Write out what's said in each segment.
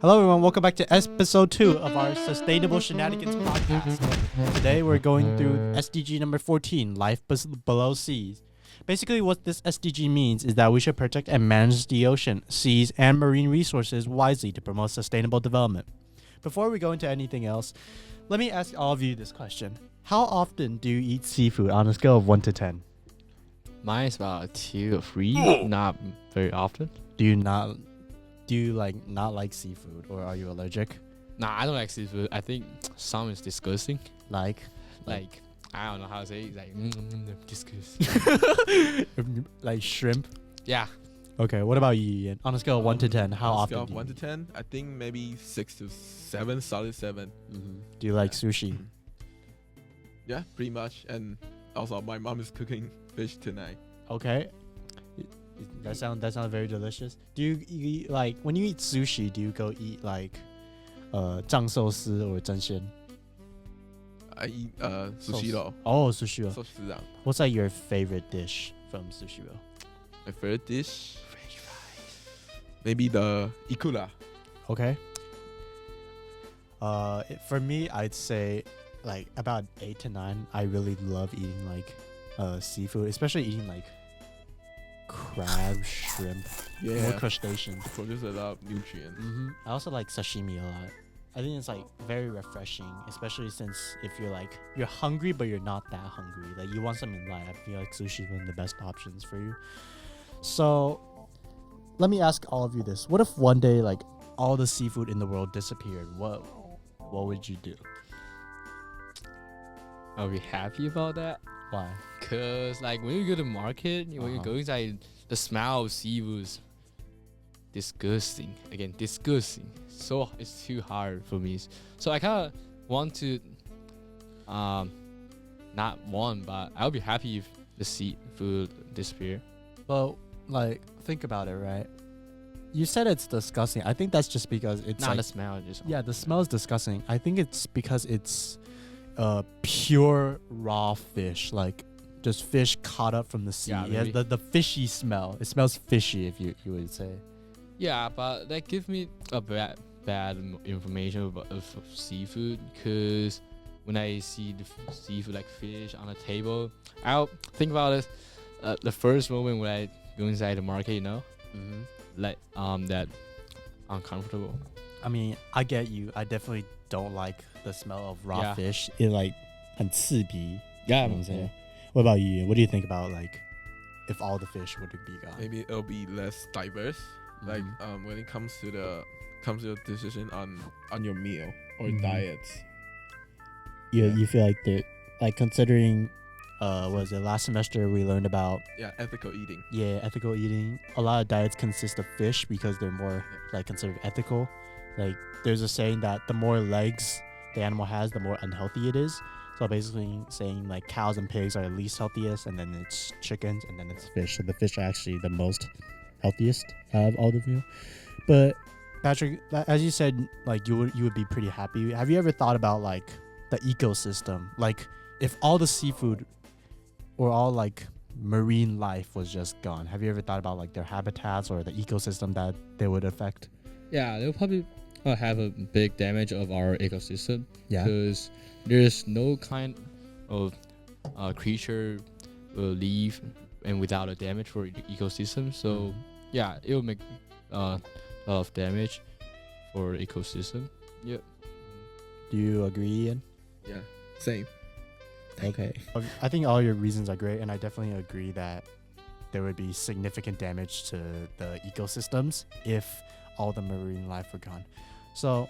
Hello everyone, welcome back to episode 2 of our Sustainable Shenanigans podcast. Today we're going through SDG number 14, Life Below Seas. Basically what this SDG means is that we should protect and manage the ocean, seas, and marine resources wisely to promote sustainable development. Before we go into anything else, let me ask all of you this question. How often do you eat seafood on a scale of 1 to 10? Mine is about 2 or 3, not very often. Do you not like seafood, or are you allergic? Nah, I don't like seafood. I think some is disgusting. Like I don't know how to say it. Like, disgusting. like shrimp? Yeah. Okay, what about you, Ian? On a scale of 1 to 10, how often? On a scale of 1 to 10, I think maybe 6 to 7, solid 7. Mm-hmm. Do you like sushi? Yeah, pretty much. And also, my mom is cooking fish tonight. Okay. That sounds very delicious. Do you eat, like, when you eat sushi, do you go eat like 藏寿司 or 真鲜? I eat sushi roll. Oh, sushi roll. 寿司郎. What's like your favorite dish from sushi roll? My favorite dish? French fries. Maybe the ikura. Okay. For me, I'd say like about 8 to 9. I really love eating like seafood, especially eating like crab, shrimp, more crustaceans. Produce a lot of nutrients. Mm-hmm. I also like sashimi a lot. I think it's like very refreshing, especially since if you're hungry but you're not that hungry, like you want something light. I feel like sushi is one of the best options for you. So let me ask all of you this: what if one day like all the seafood in the world disappeared? What would you do? I'll be happy about that. Why? Cause like when you go to market, when you go inside, the smell of seafood is disgusting. Again, disgusting. So it's too hard for me. So I kind of want to, not want, but I'll be happy if the seafood disappear. Well, like think about it, right? You said it's disgusting. I think that's just because it's not like, the smell. Just the smell is disgusting. I think it's because it's pure raw fish, like just fish caught up from the sea. Yeah, it has the fishy smell. It smells fishy, if you would say. Yeah, but that gives me a bad information about seafood, because when I see the seafood like fish on the table, I'll think about it. The first moment when I go inside the market, like that uncomfortable. I mean, I get you. I definitely don't like the smell of raw fish. It like 很刺鼻. Yeah, you know what I'm saying. What about you? What do you think about like if all the fish would be gone? Maybe it'll be less diverse. Like when it comes to the decision on your meal or diets. You feel like that, like considering was it last semester we learned about ethical eating. Ethical eating. A lot of diets consist of fish because they're more like considered ethical. Like there's a saying that the more legs the animal has, the more unhealthy it is. So basically saying like cows and pigs are the least healthiest, and then it's chickens, and then it's fish. So the fish are actually the most healthiest out of all of you. But Patrick, as you said, like you would be pretty happy. Have you ever thought about like the ecosystem? Like if all the seafood or all like marine life was just gone, have you ever thought about like their habitats or the ecosystem that they would affect? Yeah, they'll probably have a big damage of our ecosystem. Yeah, because there's no kind of creature will live and without a damage for the ecosystem. So yeah, it will make a lot of damage for the ecosystem. Yep. Do you agree, Ian? Yeah, same. Okay. I think all your reasons are great, and I definitely agree that there would be significant damage to the ecosystems if all the marine life were gone. So,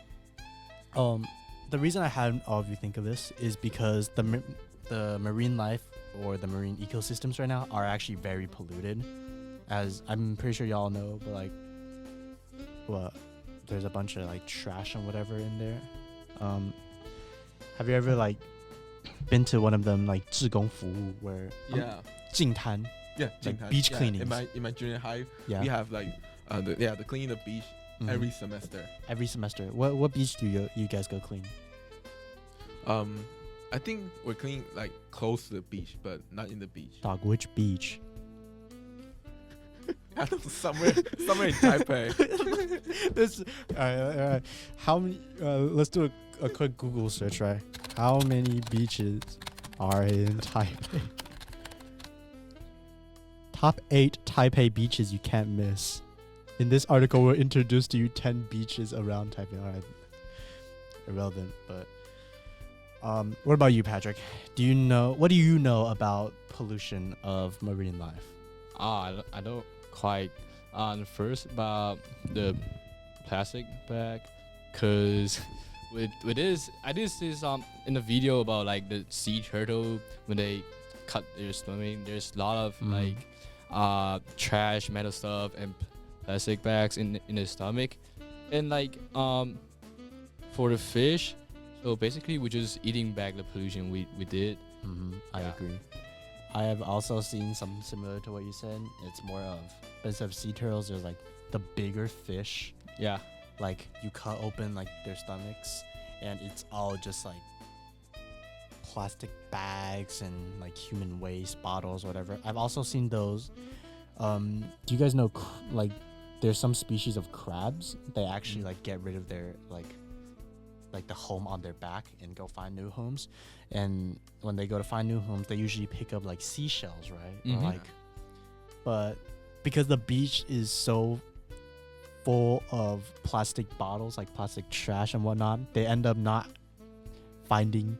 the reason I had all of you think of this is because the marine life or the marine ecosystems right now are actually very polluted. As I'm pretty sure y'all know, but like, there's a bunch of like trash and whatever in there. Have you ever like been to one of them like 志工服务 where 净滩 like beach cleaning? In my junior high, we have like the cleaning the beach every semester. Every semester. What beach do you guys go clean? I think we're cleaning like close to the beach, but not in the beach. Dog, which beach? I know somewhere in Taipei. This, all right. How many? Let's do a quick Google search, right? How many beaches are in Taipei? Top 8 Taipei beaches you can't miss. In this article, we'll introduce to you 10 beaches around Taipei. All right, irrelevant, but what about you, Patrick? What do you know about pollution of marine life? I don't quite first about the plastic bag, cause with this I did see some in the video about like the sea turtle when they cut their swimming. There's a lot of like trash, metal stuff, and plastic bags in the stomach, and like for the fish. So basically, we're just eating back the pollution we did. I agree. I have also seen something similar to what you said. It's more of, instead of sea turtles, there's like the bigger fish. Yeah. Like you cut open like their stomachs, and it's all just like plastic bags and like human waste bottles, whatever. I've also seen those. Do you guys know like there's some species of crabs? They actually like get rid of their like the home on their back and go find new homes. And when they go to find new homes, they usually pick up like seashells, right? Or like, but because the beach is so full of plastic bottles, like plastic trash and whatnot, they end up not finding,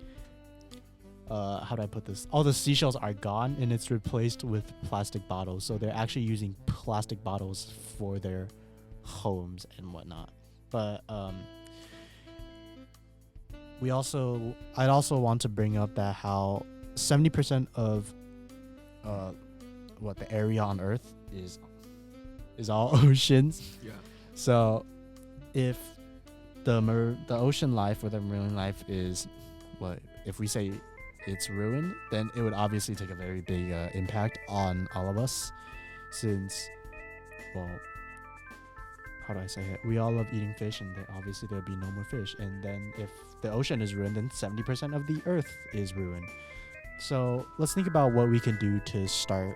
how do I put this? All the seashells are gone and it's replaced with plastic bottles. So they're actually using plastic bottles for their homes and whatnot. But, I'd also want to bring up that how 70% of the area on Earth is all oceans. Yeah. So if the ocean life or the marine life is if we say it's ruined, then it would obviously take a very big impact on all of us, since how do I say it? We all love eating fish, and obviously there'll be no more fish. And then if the ocean is ruined, then 70% of the Earth is ruined. So let's think about what we can do to start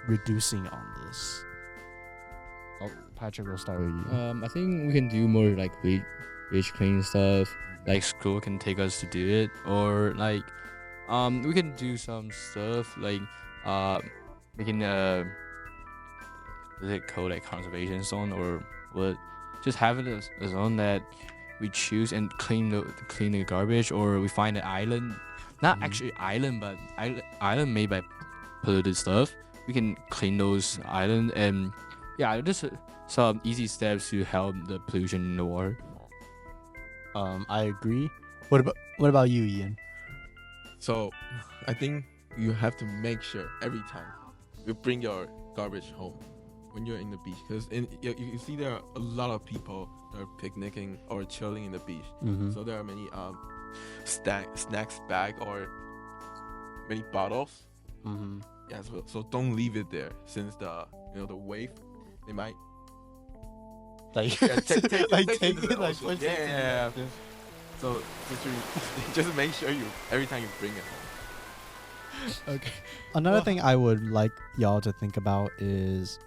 reducing on this. Oh, Patrick, we'll start with you. I think we can do more like beach cleaning stuff. Like school can take us to do it, or like we can do some stuff like we can is it called like conservation zone or what? Just have it as a zone that we choose and clean the garbage, or we find an island, not actually island, but island made by polluted stuff. We can clean those islands, and yeah, just some easy steps to help the pollution in the water. I agree. What about you, Ian? So, I think you have to make sure every time you bring your garbage home when you're in the beach, because you see there are a lot of people that are picnicking or chilling in the beach. So there are many snacks bag or many bottles. Yeah, so don't leave it there, since the wave, they might take it like yeah. So just make sure every time you bring it home. Okay. Another thing I would like y'all to think about is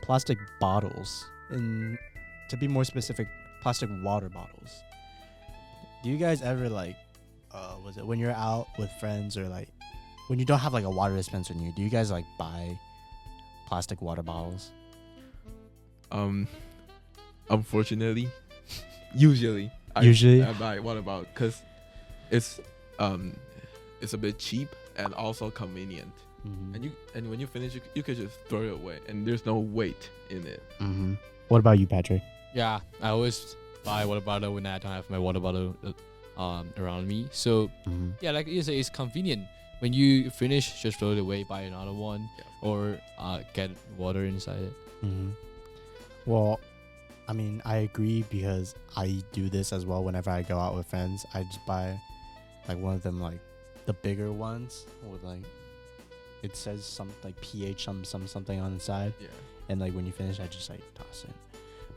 plastic bottles, and to be more specific, plastic water bottles. Do you guys ever was it when you're out with friends, or like when you don't have like a water dispenser in you, do you guys like buy plastic water bottles? Unfortunately, usually I buy water bottle because it's a bit cheap and also convenient. And when you finish, you could just throw it away, and there's no weight in it. What about you, Patrick? Yeah, I always buy water bottle when I don't have my water bottle around me. So yeah, like you say, it's convenient. When you finish, just throw it away, buy another one, or get water inside it. Well, I mean, I agree, because I do this as well. Whenever I go out with friends, I just buy like one of them, like the bigger ones with like, it says something like pH something on the side. Yeah. And like when you finish, I just like toss it.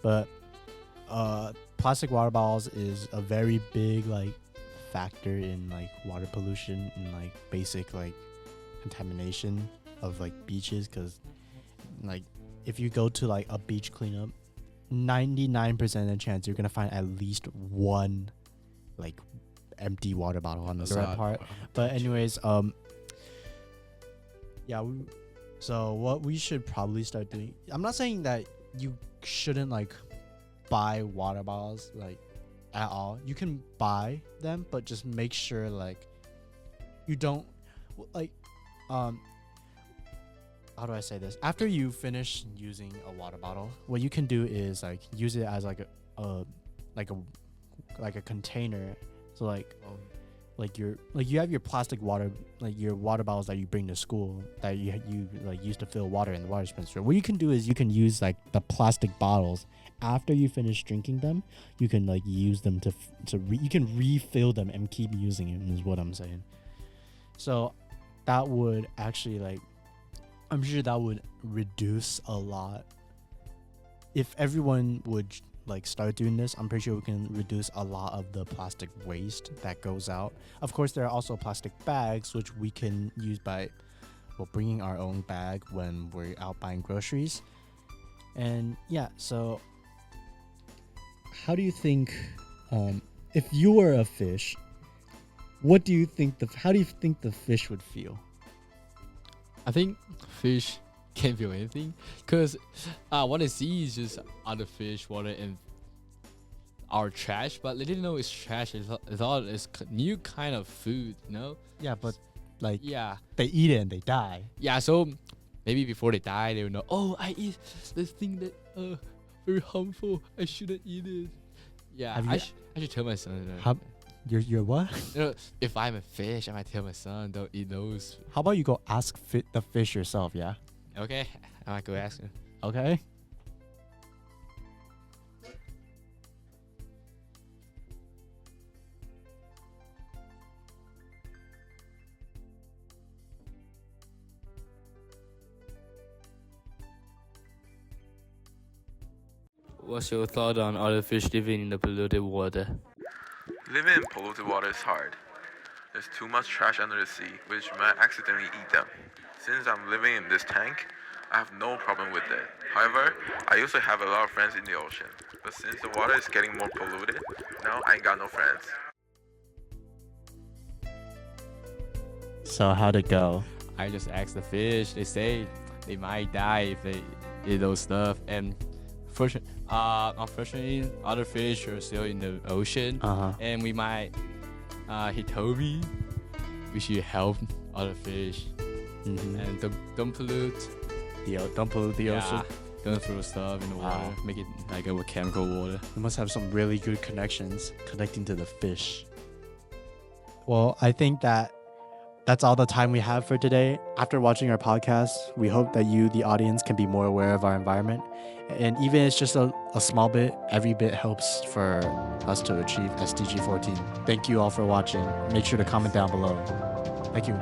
But plastic water bottles is a very big like factor in like water pollution and like basic like contamination of like beaches, because like if you go to like a beach cleanup, 99% of the chance you're gonna find at least one like empty water bottle on the red part. But anyways, yeah. So what we should probably start doing. I'm not saying that you shouldn't like buy water bottles like at all. You can buy them, but just make sure like you don't like how do I say this? After you finish using a water bottle, what you can do is like use it as like a container. So like you have your plastic water, like your water bottles that you bring to school that you like use to fill water in the water dispenser. What you can do is you can use like the plastic bottles after you finish drinking them. You can like use them you can refill them and keep using them is what I'm saying. So that would actually like, I'm sure that would reduce a lot. If everyone would like start doing this, I'm pretty sure we can reduce a lot of the plastic waste that goes out. Of course, there are also plastic bags, which we can use by bringing our own bag when we're out buying groceries. And yeah, so how do you think, if you were a fish, how do you think the fish would feel? I think fish can't feel anything because what they see is just other fish, water, and our trash. But they didn't know it's trash. They thought it's new kind of food, you know? Yeah, but like yeah, they eat it and they die. Yeah, so maybe before they die, they will know. Oh, I eat this thing that very harmful. I shouldn't eat it. Yeah, I should tell my son. You're what? You know, if I'm a fish, I might tell my son don't eat those. How about you go ask the fish yourself? Yeah. Okay, I might go ask him. Okay. What's your thought on other fish living in the polluted water? Living in polluted water is hard. There's too much trash under the sea, which might accidentally eat them. Since I'm living in this tank, I have no problem with it. However, I used to have a lot of friends in the ocean. But since the water is getting more polluted, now I ain't got no friends. So how'd it go? I just asked the fish. They say they might die if they eat those stuff. And unfortunately, other fish are still in the ocean. And we might, he told me we should help other fish. And don't pollute. Don't pollute the ocean. Don't throw stuff in the water. Make it like a chemical water. You must have some really good connections connecting to the fish. Well, I think that's all the time we have for today. After watching our podcast, we hope that you, the audience, can be more aware of our environment. And even if it's just a small bit, every bit helps for us to achieve SDG 14. Thank you all for watching. Make sure to comment down below. Thank you.